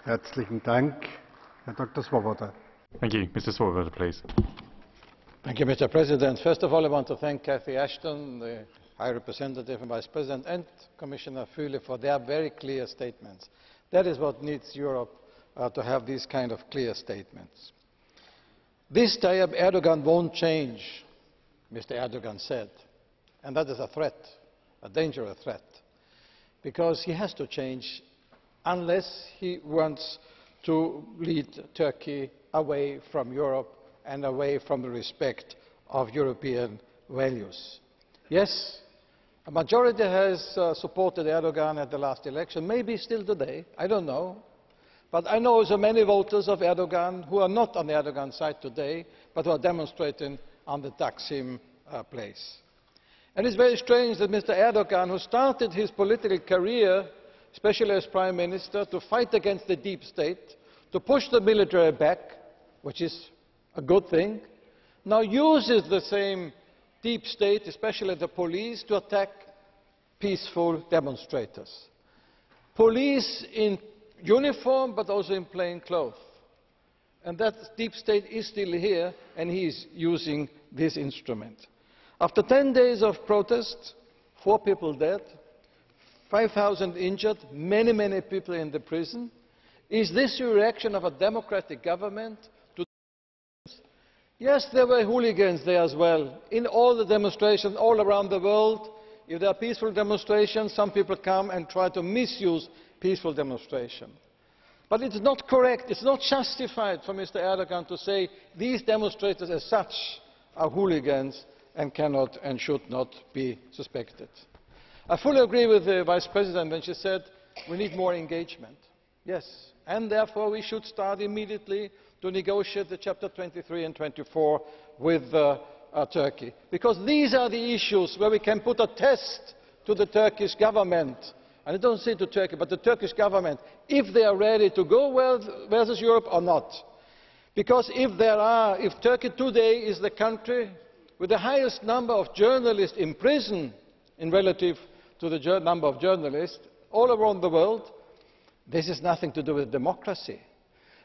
Herzlichen Dank. Herr Dr. Swoboda. Thank you. Mr. Swoboda, please. Thank you, Mr. President. First of all, I want to thank Cathy Ashton, the High Representative and Vice President, and Commissioner Füle for their very clear statements. That is what needs Europe to have these kind of clear statements. This Tayyip Erdogan won't change, Mr. Erdogan said, and that is a threat, a dangerous threat, because he has to change unless he wants to lead Turkey away from Europe and away from the respect of European values. Yes, a majority has supported Erdogan at the last election, maybe still today, I don't know. But I know so many voters of Erdogan who are not on the Erdogan side today, but who are demonstrating on the Taksim place. And it's very strange that Mr. Erdogan, who started his political career, especially as Prime Minister, to fight against the deep state, to push the military back, which is a good thing, now uses the same deep state, especially the police, to attack peaceful demonstrators. Police in uniform, but also in plain clothes. And that deep state is still here, and he is using this instrument. After 10 days of protest, 4 people dead, 5,000 injured, many people in the prison, is this a reaction of a democratic government to? Yes, there were hooligans there as well. In all the demonstrations all around the world, if there are peaceful demonstrations, some people come and try to misuse peaceful demonstration. But it's not correct, it's not justified for Mr. Erdogan to say these demonstrators as such are hooligans and cannot and should not be suspected. I fully agree with the Vice President when she said we need more engagement. Yes, and therefore we should start immediately to negotiate the Chapter 23 and 24 with Turkey. Because these are the issues where we can put a test to the Turkish government. And I don't say to Turkey, but the Turkish government, if they are ready to go versus Europe or not. Because if Turkey today is the country with the highest number of journalists in prison in relative to the number of journalists all around the world, this has nothing to do with democracy.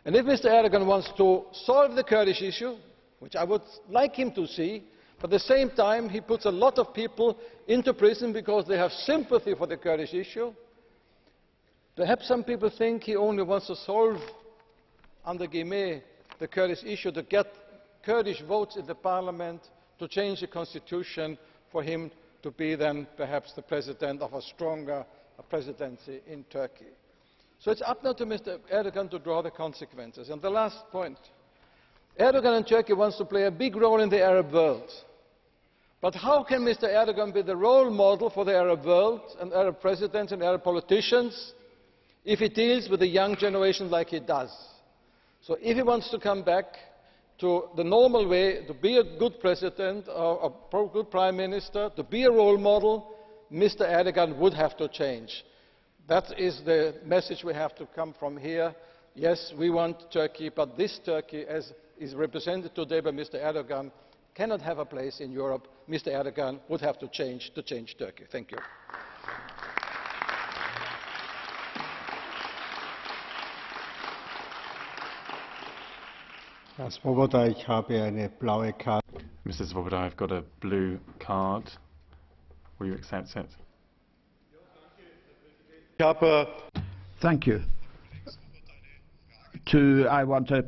And if Mr. Erdogan wants to solve the Kurdish issue, which I would like him to see, but at the same time he puts a lot of people into prison because they have sympathy for the Kurdish issue, perhaps some people think he only wants to solve, under Guillemets, the Kurdish issue, to get Kurdish votes in the Parliament, to change the constitution for him to be then perhaps the president of a stronger presidency in Turkey. So it's up now to Mr. Erdogan to draw the consequences. And the last point, Erdogan and Turkey wants to play a big role in the Arab world. But how can Mr. Erdogan be the role model for the Arab world and Arab presidents and Arab politicians if he deals with the young generation like he does? So if he wants to come back to the normal way, to be a good president or a good prime minister, to be a role model, Mr. Erdogan would have to change. That is the message we have to come from here. Yes, we want Turkey, but this Turkey, as is represented today by Mr. Erdogan, cannot have a place in Europe. Mr. Erdogan would have to change Turkey. Thank you. Herr Swoboda, ich habe eine blaue Karte. Mr. Swoboda, I've got a blue card. Will you accept it? Thank you. I want to